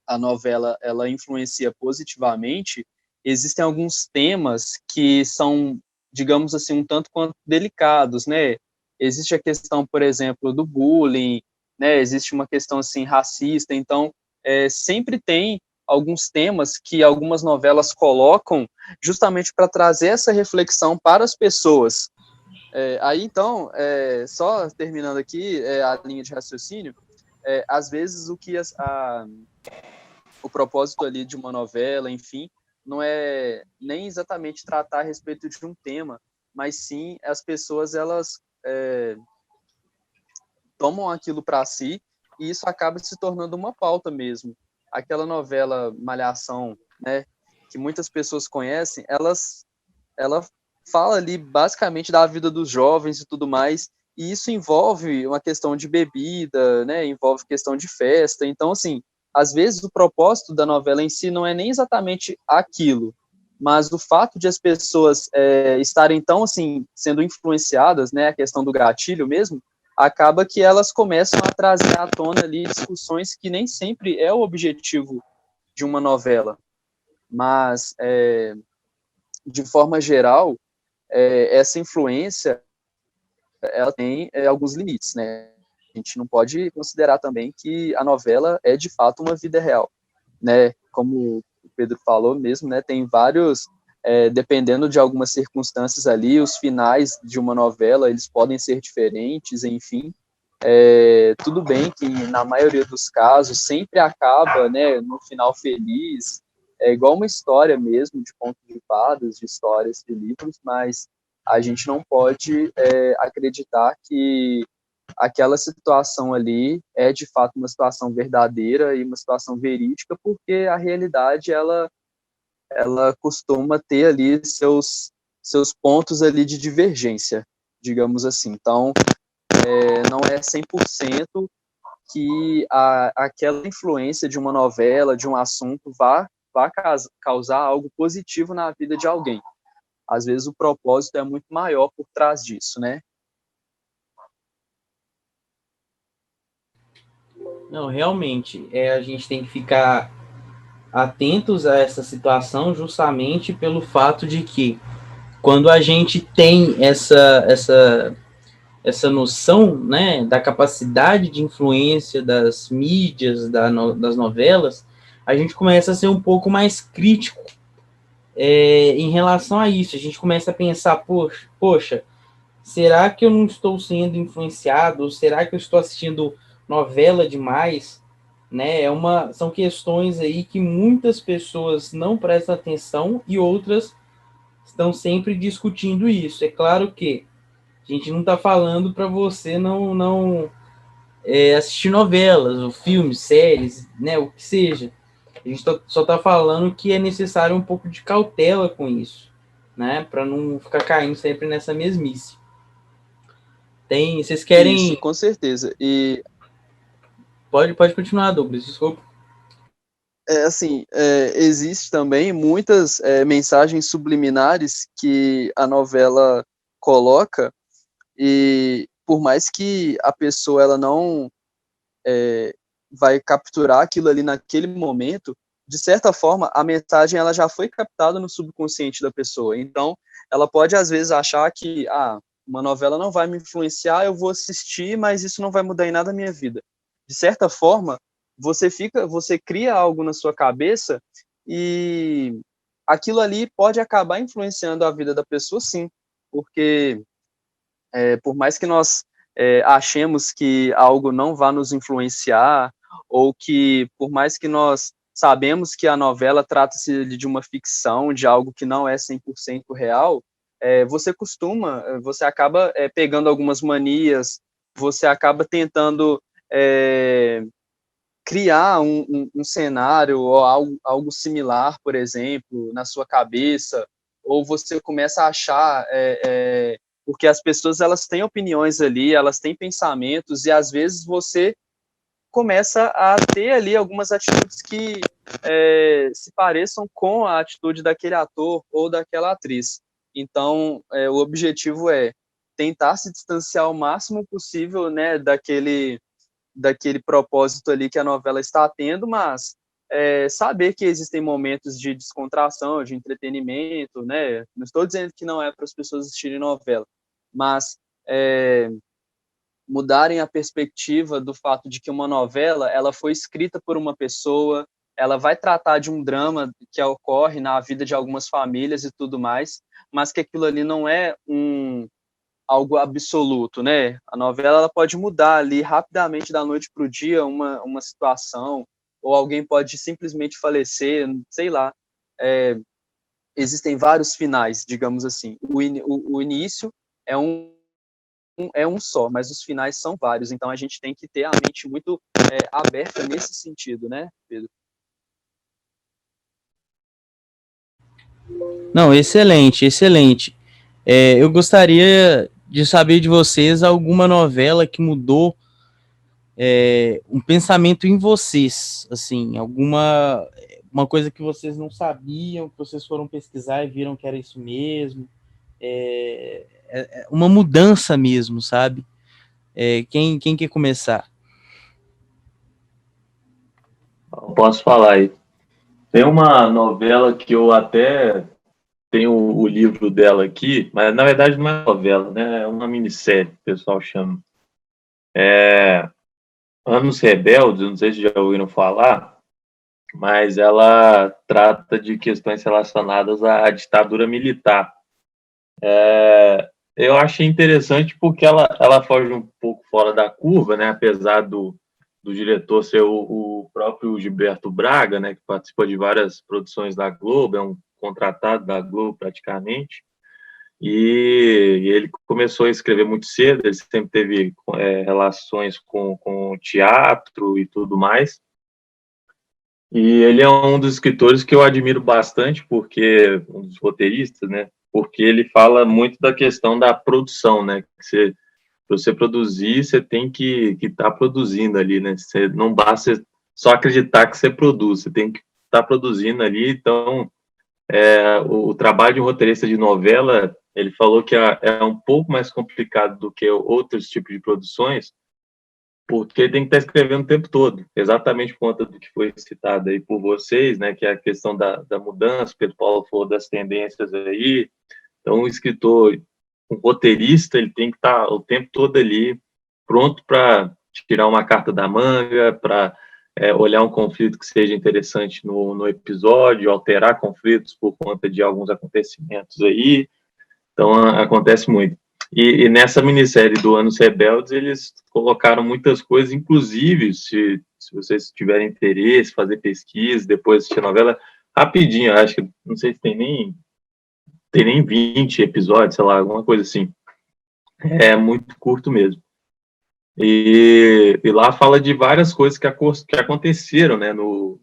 a novela ela influencia positivamente, existem alguns temas que são, digamos assim, um tanto quanto delicados, né? Existe a questão, por exemplo, do bullying, né? Existe uma questão assim racista, então sempre tem alguns temas que algumas novelas colocam justamente para trazer essa reflexão para as pessoas. Aí então, só terminando aqui a linha de raciocínio, às vezes o propósito ali de uma novela, enfim, não é nem exatamente tratar a respeito de um tema, mas sim as pessoas elas tomam aquilo para si e isso acaba se tornando uma pauta mesmo. Aquela novela Malhação, né, que muitas pessoas conhecem, ela fala ali basicamente da vida dos jovens e tudo mais, e isso envolve uma questão de bebida, né, envolve questão de festa, então assim, às vezes o propósito da novela em si não é nem exatamente aquilo, mas o fato de as pessoas estarem tão assim, sendo influenciadas, né, a questão do gatilho mesmo, acaba que elas começam a trazer à tona ali discussões que nem sempre é o objetivo de uma novela, mas de forma geral, essa influência ela tem alguns limites, né? A gente não pode considerar também que a novela é de fato uma vida real, né? Como o Pedro falou mesmo, né? Tem vários, dependendo de algumas circunstâncias ali, os finais de uma novela eles podem ser diferentes, enfim. Tudo bem que na maioria dos casos sempre acaba, né, no final feliz, é igual uma história mesmo de contos de fadas, de histórias de livros, mas a gente não pode acreditar que aquela situação ali é de fato uma situação verdadeira e uma situação verídica, porque a realidade ela costuma ter ali seus pontos ali de divergência, digamos assim. Então, não é 100% que aquela influência de uma novela, de um assunto, vá causar algo positivo na vida de alguém. Às vezes o propósito é muito maior por trás disso, né? Não, realmente, a gente tem que ficar atentos a essa situação justamente pelo fato de que quando a gente tem essa noção, né, da capacidade de influência das mídias, das novelas, a gente começa a ser um pouco mais crítico em relação a isso. A gente começa a pensar, poxa, será que eu não estou sendo influenciado? Ou será que eu estou assistindo novela demais? Né? São questões aí que muitas pessoas não prestam atenção e outras estão sempre discutindo isso. É claro que a gente não está falando para você não assistir novelas, ou filmes, séries, né, o que seja. A gente só está falando que é necessário um pouco de cautela com isso, né, para não ficar caindo sempre nessa mesmice. Vocês Isso, querem... com certeza. E Pode continuar, Douglas, desculpa. assim, existe também muitas mensagens subliminares que a novela coloca e por mais que a pessoa ela não vai capturar aquilo ali naquele momento, de certa forma a mensagem ela já foi captada no subconsciente da pessoa. Então, ela pode às vezes achar que uma novela não vai me influenciar, eu vou assistir, mas isso não vai mudar em nada a minha vida. De certa forma, você cria algo na sua cabeça e aquilo ali pode acabar influenciando a vida da pessoa, sim, porque por mais que nós achemos que algo não vá nos influenciar, ou que por mais que nós sabemos que a novela trata-se de uma ficção, de algo que não é 100% real, você acaba pegando algumas manias, você acaba tentando criar um cenário ou algo similar, por exemplo, na sua cabeça, ou você começa a achar porque as pessoas elas têm opiniões ali, elas têm pensamentos e às vezes você começa a ter ali algumas atitudes que se pareçam com a atitude daquele ator ou daquela atriz. Então, o objetivo é tentar se distanciar o máximo possível, né, daquele propósito ali que a novela está tendo, mas saber que existem momentos de descontração, de entretenimento, né? Não estou dizendo que não é para as pessoas assistirem novela, mas mudarem a perspectiva do fato de que uma novela ela foi escrita por uma pessoa, ela vai tratar de um drama que ocorre na vida de algumas famílias e tudo mais, mas que aquilo ali não é algo absoluto, né? A novela ela pode mudar ali rapidamente da noite para o dia uma situação, ou alguém pode simplesmente falecer, sei lá. Existem vários finais, digamos assim. O início é um só, mas os finais são vários, então a gente tem que ter a mente muito aberta nesse sentido, né, Pedro? Não, excelente, excelente. Eu gostaria de saber de vocês alguma novela que mudou um pensamento em vocês, assim, uma coisa que vocês não sabiam, que vocês foram pesquisar e viram que era isso mesmo, uma mudança mesmo, sabe? Quem quer começar? Posso falar aí. Tem uma novela que eu até tenho o livro dela aqui, mas na verdade não é novela, né? É uma minissérie, o pessoal chama. Anos Rebeldes, não sei se já ouviram falar, mas ela trata de questões relacionadas à ditadura militar. Eu achei interessante porque ela foge um pouco fora da curva, né? Apesar do diretor ser o próprio Gilberto Braga, né? Que participa de várias produções da Globo, é um contratado da Globo praticamente. E ele começou a escrever muito cedo, ele sempre teve relações com teatro e tudo mais. E ele é um dos escritores que eu admiro bastante, porque um dos roteiristas, né? Porque ele fala muito da questão da produção, né? Que para você produzir, você tem que estar produzindo ali, né? Você, não basta só acreditar que você produz, você tem que estar produzindo ali. Então, o trabalho de um roteirista de novela, ele falou que é um pouco mais complicado do que outros tipos de produções, porque tem que estar escrevendo o tempo todo, exatamente por conta do que foi citado aí por vocês, né, que é a questão da mudança, o Pedro Paulo falou das tendências aí. Então, o escritor, um roteirista, ele tem que estar o tempo todo ali, pronto para tirar uma carta da manga, para olhar um conflito que seja interessante no episódio, alterar conflitos por conta de alguns acontecimentos aí. Então, acontece muito. E nessa minissérie do Anos Rebeldes, eles colocaram muitas coisas, inclusive, se vocês tiverem interesse, fazer pesquisa, depois assistir a novela, rapidinho, acho que, não sei se tem nem 20 episódios, sei lá, alguma coisa assim. É muito curto mesmo. E lá fala de várias coisas que aconteceram, né, no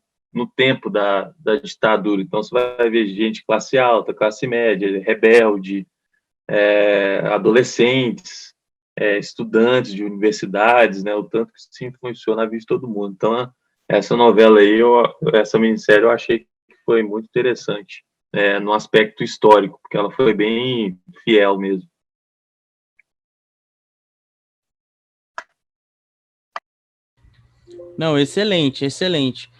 tempo da ditadura. Então, você vai ver gente classe alta, classe média, rebelde, adolescentes, estudantes de universidades, né, o tanto que isso influenciou na vida de todo mundo. Então, essa novela aí, essa minissérie, eu achei que foi muito interessante, no aspecto histórico, porque ela foi bem fiel mesmo. Não, excelente, excelente.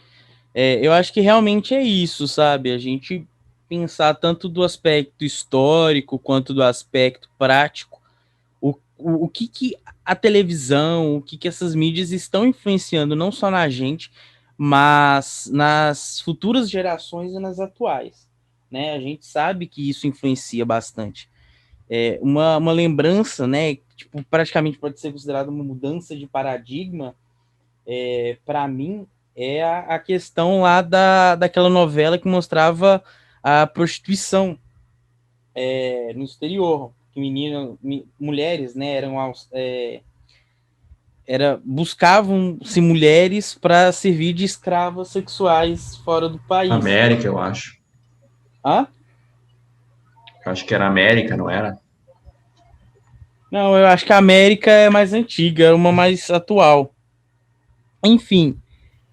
Eu acho que realmente é isso, sabe? A gente pensar tanto do aspecto histórico quanto do aspecto prático, o que a televisão, o que essas mídias estão influenciando não só na gente, mas nas futuras gerações e nas atuais, né? A gente sabe que isso influencia bastante. Uma lembrança, né? Tipo, praticamente pode ser considerada uma mudança de paradigma, para mim, é a questão lá daquela novela que mostrava a prostituição no exterior, que mulheres, né, buscavam-se mulheres para servir de escravas sexuais fora do país. América, eu acho. Hã? Eu acho que era América, não era? Não, eu acho que a América é mais antiga, é uma mais atual. Enfim,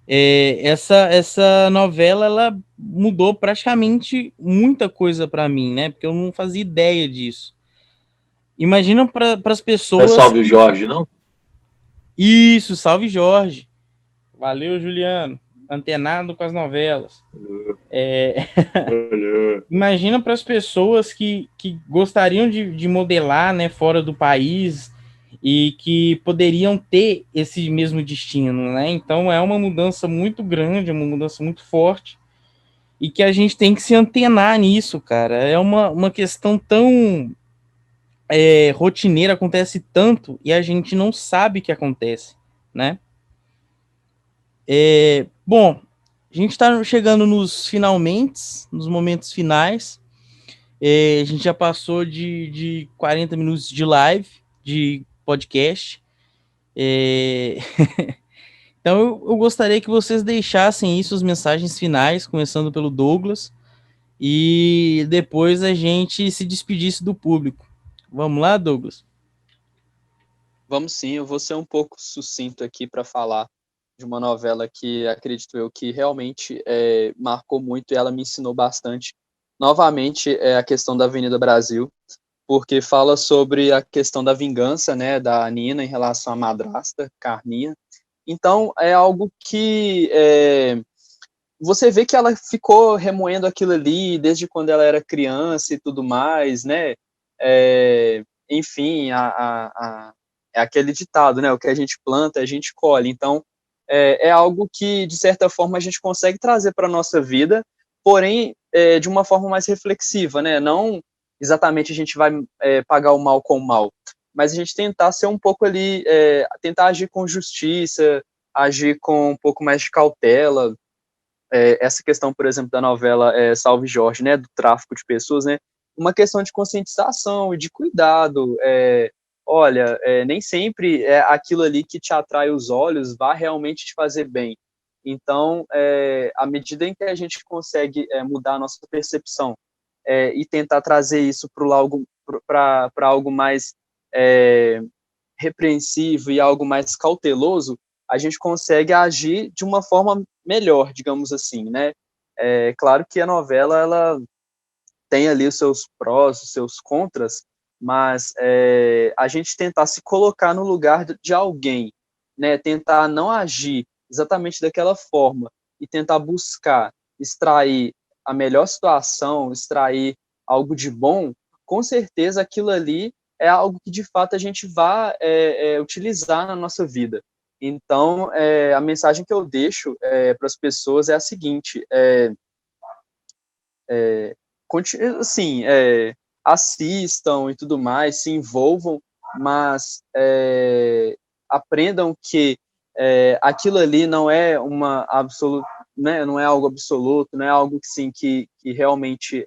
essa novela, ela mudou praticamente muita coisa para mim, né? Porque eu não fazia ideia disso. Imagina para as Não é pessoas... Salve o Jorge, não? Isso, salve Jorge. Valeu, Juliano. Antenado com as novelas. Imagina para as pessoas que gostariam de modelar, né, fora do país e que poderiam ter esse mesmo destino, né? Então é uma mudança muito grande, uma mudança muito forte e que a gente tem que se antenar nisso, cara. É uma questão tão rotineira, acontece tanto e a gente não sabe que acontece, né? Bom, a gente está chegando nos finalmente, nos momentos finais. A gente já passou de 40 minutos de live, de podcast. Então eu gostaria que vocês deixassem aí suas mensagens finais, começando pelo Douglas, e depois a gente se despedisse do público. Vamos lá, Douglas? Vamos sim, eu vou ser um pouco sucinto aqui para falar de uma novela que acredito eu que realmente marcou muito e ela me ensinou bastante. Novamente, é a questão da Avenida Brasil, porque fala sobre a questão da vingança, né, da Nina em relação à madrasta, Carminha. Então, é algo que você vê que ela ficou remoendo aquilo ali desde quando ela era criança e tudo mais, né? Enfim, é aquele ditado, né? O que a gente planta, a gente colhe. Então, é algo que, de certa forma, a gente consegue trazer para a nossa vida, porém, de uma forma mais reflexiva, né? Não exatamente a gente vai pagar o mal com o mal, mas a gente tentar ser um pouco ali, tentar agir com justiça, agir com um pouco mais de cautela. Essa questão, por exemplo, da novela Salve Jorge, né, do tráfico de pessoas, né, uma questão de conscientização e de cuidado. Olha, nem sempre é aquilo ali que te atrai os olhos vai realmente te fazer bem. Então, à medida em que a gente consegue mudar a nossa percepção e tentar trazer isso para algo mais repreensivo e algo mais cauteloso, a gente consegue agir de uma forma melhor, digamos assim, né? Claro que a novela, ela tem ali os seus prós, os seus contras, mas a gente tentar se colocar no lugar de alguém, né? Tentar não agir exatamente daquela forma e tentar buscar extrair a melhor situação, extrair algo de bom, com certeza aquilo ali é algo que de fato a gente vai utilizar na nossa vida. Então, a mensagem que eu deixo para as pessoas é a seguinte: assim, assistam e tudo mais, se envolvam, mas aprendam que aquilo ali não é uma absoluta, né, não é algo absoluto, não é algo que, sim, que realmente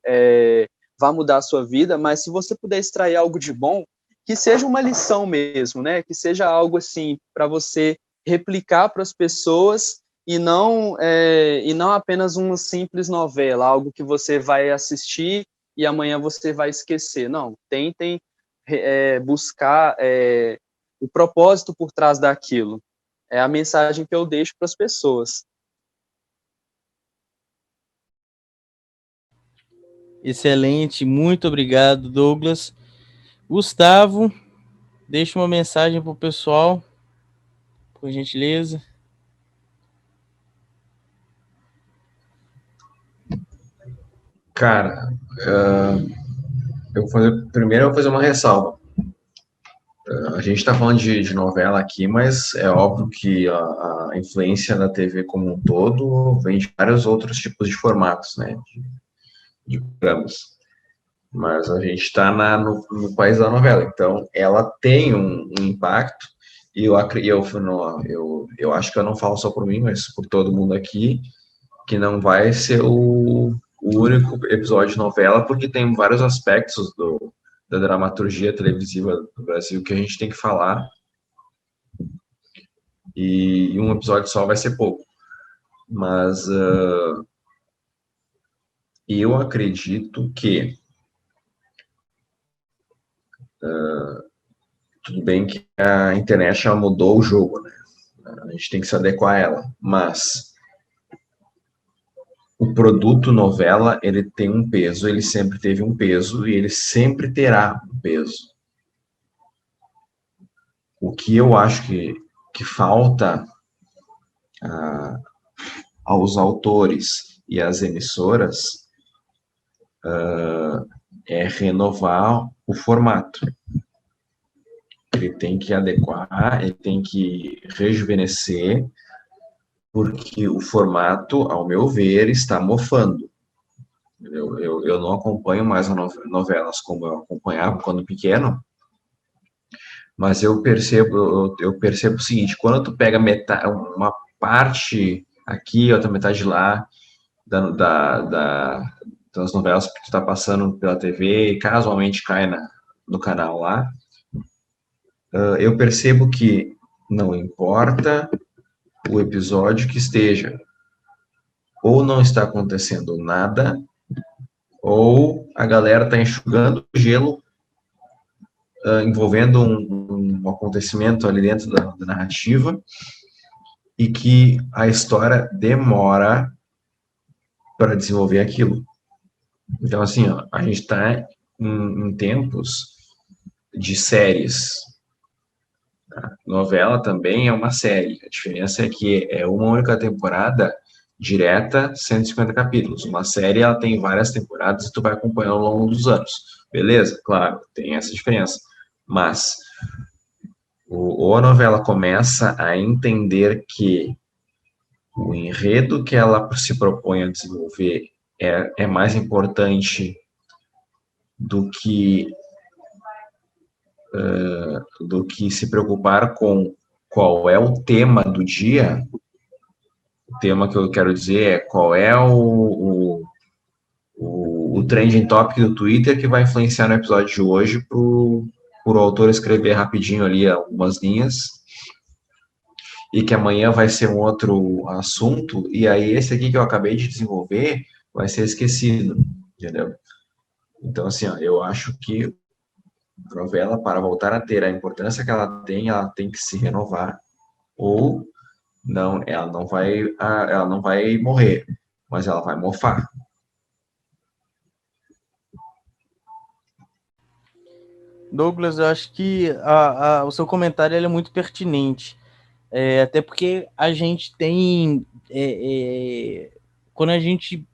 vai mudar a sua vida, mas se você puder extrair algo de bom, que seja uma lição mesmo, né, que seja algo assim para você replicar para as pessoas e não apenas uma simples novela, algo que você vai assistir e amanhã você vai esquecer. Não, tentem buscar o propósito por trás daquilo. É a mensagem que eu deixo para as pessoas. Excelente, muito obrigado, Douglas. Gustavo, deixa uma mensagem pro pessoal, por gentileza. Cara, primeiro eu vou fazer uma ressalva. A gente está falando de novela aqui, mas é óbvio que a influência da TV como um todo vem de vários outros tipos de formatos, né, de programas. Mas a gente está no país da novela, então ela tem um impacto, e eu acho que eu não falo só por mim, mas por todo mundo aqui, que não vai ser o único episódio de novela, porque tem vários aspectos da dramaturgia televisiva do Brasil que a gente tem que falar, e um episódio só vai ser pouco. Mas eu acredito que tudo bem que a internet já mudou o jogo, né? A gente tem que se adequar a ela. Mas o produto novela, ele tem um peso, ele sempre teve um peso e ele sempre terá um peso. O que eu acho que falta aos autores e às emissoras é renovar o formato. Ele tem que adequar, ele tem que rejuvenescer, porque o formato, ao meu ver, está mofando. Eu não acompanho mais novelas como eu acompanhava quando pequeno, mas eu percebo o seguinte: quando tu pega uma parte aqui, outra metade lá, das novelas que tu está passando pela TV e casualmente cai no canal lá, eu percebo que não importa o episódio que esteja, ou não está acontecendo nada, ou a galera está enxugando o gelo, envolvendo um acontecimento ali dentro da narrativa, e que a história demora para desenvolver aquilo. Então, assim, ó, a gente está em tempos de séries. Tá? Novela também é uma série. A diferença é que é uma única temporada direta, 150 capítulos. Uma série, ela tem várias temporadas e tu vai acompanhando ao longo dos anos. Beleza? Claro, tem essa diferença. Mas ou a novela começa a entender que o enredo que ela se propõe a desenvolver é mais importante do que se preocupar com qual é o tema do dia. O tema que eu quero dizer é qual é o trending topic do Twitter que vai influenciar no episódio de hoje por o autor escrever rapidinho ali algumas linhas, e que amanhã vai ser um outro assunto, e aí esse aqui que eu acabei de desenvolver vai ser esquecido, entendeu? Então, assim, ó, eu acho que a novela, para voltar a ter a importância que ela tem que se renovar, ou não, ela não vai morrer, mas ela vai mofar. Douglas, eu acho que o seu comentário ele é muito pertinente. Até porque a gente tem. Quando a gente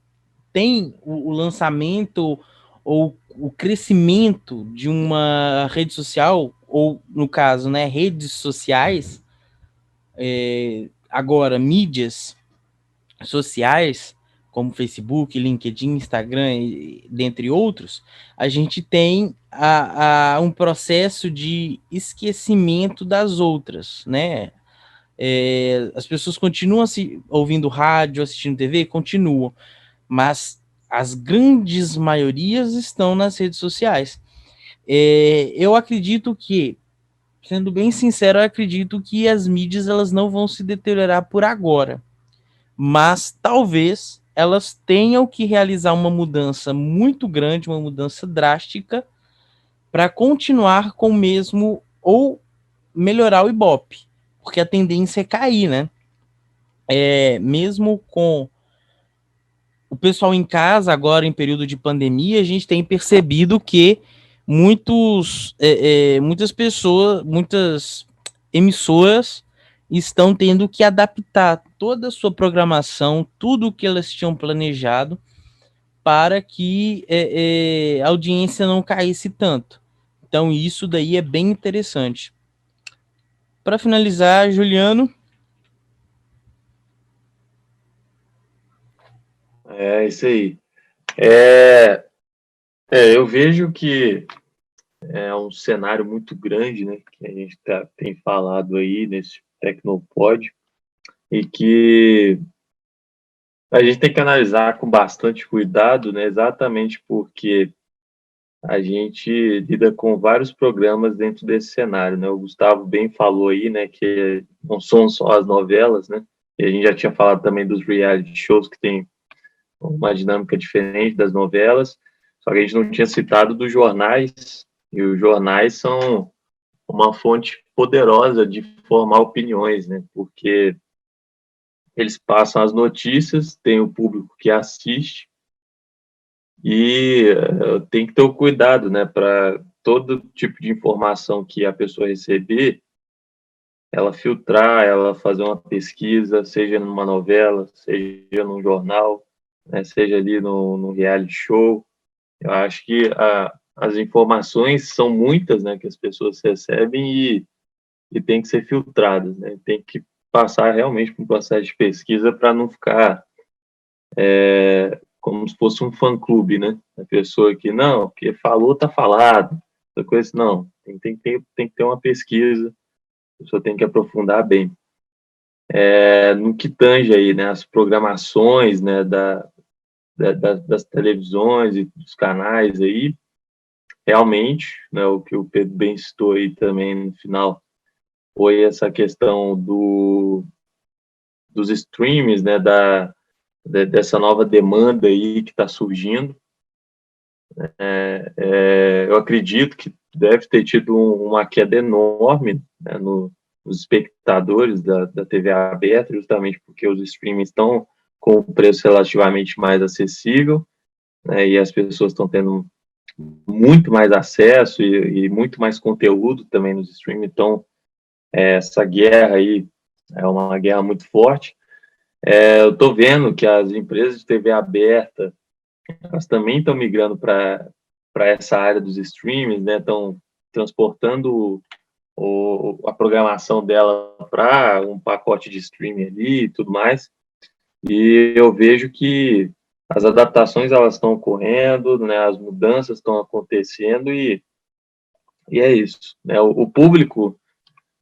tem o lançamento ou o crescimento de uma rede social, ou no caso, né, redes sociais, agora mídias sociais, como Facebook, LinkedIn, Instagram, dentre outros, a gente tem um processo de esquecimento das outras, né? As pessoas continuam ouvindo rádio, assistindo TV, continuam, mas as grandes maiorias estão nas redes sociais. Eu acredito que, sendo bem sincero, eu acredito que as mídias elas não vão se deteriorar por agora, mas talvez elas tenham que realizar uma mudança muito grande, uma mudança drástica, para continuar com o mesmo ou melhorar o Ibope, porque a tendência é cair, né? Mesmo com o pessoal em casa, agora em período de pandemia, a gente tem percebido que muitas pessoas, muitas emissoras estão tendo que adaptar toda a sua programação, tudo o que elas tinham planejado, para que a audiência não caísse tanto. Então, isso daí é bem interessante. Para finalizar, Juliano. É isso aí. Eu vejo que é um cenário muito grande, né, que a gente tem falado aí nesse Tecnopod, e que a gente tem que analisar com bastante cuidado, né, exatamente porque a gente lida com vários programas dentro desse cenário, né? O Gustavo bem falou aí, né, que não são só as novelas, né? E a gente já tinha falado também dos reality shows, que tem uma dinâmica diferente das novelas, só que a gente não tinha citado dos jornais, e os jornais são uma fonte poderosa de formar opiniões, né? Porque eles passam as notícias, tem o público que assiste, e tem que ter o cuidado, né? Para todo tipo de informação que a pessoa receber, ela filtrar, ela fazer uma pesquisa, seja numa novela, seja num jornal, né? Seja ali no reality show. Eu acho que as informações são muitas, né, que as pessoas recebem e tem que ser filtradas, né? Tem que passar realmente por um processo de pesquisa para não ficar como se fosse um fã-clube, né? A pessoa que, não, porque falou, tá falado. Essa coisa, não, tem que ter uma pesquisa, a pessoa tem que aprofundar bem. No que tange aí, né, as programações, né, das televisões e dos canais aí, realmente, né, o que o Pedro bem citou aí também no final, foi essa questão dos streams, né, dessa nova demanda aí que está surgindo. Eu acredito que deve ter tido uma queda enorme, né, nos espectadores da TV aberta, justamente porque os streamings estão com um preço relativamente mais acessível, né, e as pessoas estão tendo muito mais acesso e muito mais conteúdo também nos streamings. Então, essa guerra aí é uma guerra muito forte. Eu estou vendo que as empresas de TV aberta, elas também estão migrando para essa área dos streamings, né? Estão transportando a programação dela para um pacote de streaming ali e tudo mais. E eu vejo que as adaptações elas estão ocorrendo, né? As mudanças estão acontecendo e é isso, né? O público,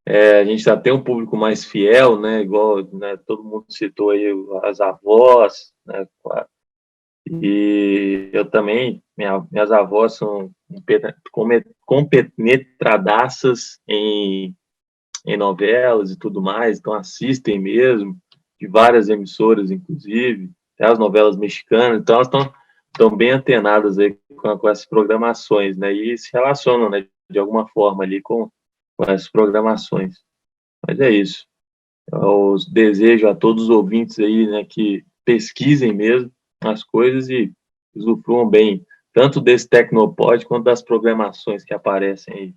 a gente já tem um público mais fiel, né? Igual, né, todo mundo citou aí as avós, né? E eu também, minhas avós são compenetradaças em novelas e tudo mais, então assistem mesmo, de várias emissoras, inclusive, até as novelas mexicanas, então elas estão bem antenadas aí com essas programações, né? E se relacionam, né, de alguma forma ali com essas programações. Mas é isso. Eu desejo a todos os ouvintes aí, né, que pesquisem mesmo as coisas e usufruam bem, tanto desse Tecnopod quanto das programações que aparecem aí.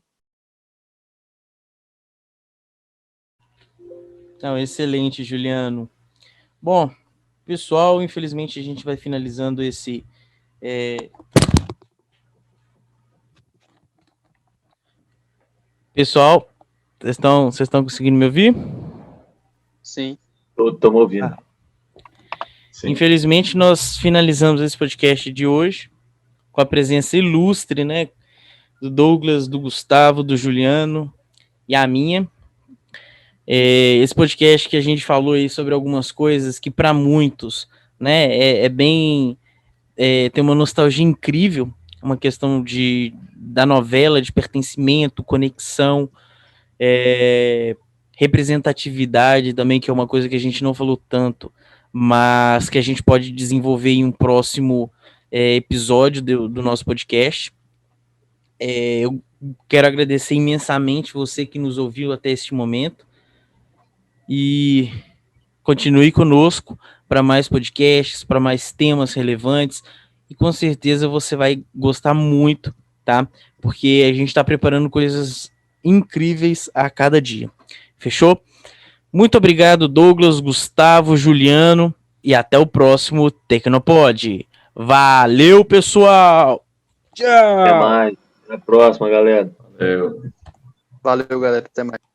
Então, excelente, Juliano. Bom, pessoal, infelizmente a gente vai finalizando esse... Pessoal, vocês estão conseguindo me ouvir? Sim. Estamos ouvindo. Infelizmente, nós finalizamos esse podcast de hoje com a presença ilustre, né, do Douglas, do Gustavo, do Juliano e a minha. Esse podcast que a gente falou aí sobre algumas coisas que para muitos, né, tem uma nostalgia incrível, uma questão da novela, de pertencimento, conexão, representatividade também, que é uma coisa que a gente não falou tanto, mas que a gente pode desenvolver em um próximo episódio do nosso podcast. Eu quero agradecer imensamente você que nos ouviu até este momento e continue conosco para mais podcasts, para mais temas relevantes e com certeza você vai gostar muito, tá? Porque a gente está preparando coisas incríveis a cada dia. Fechou? Muito obrigado, Douglas, Gustavo, Juliano, e até o próximo Tecnopod. Valeu, pessoal! Tchau! Até mais. Até a próxima, galera. Eu... Valeu, galera. Até mais.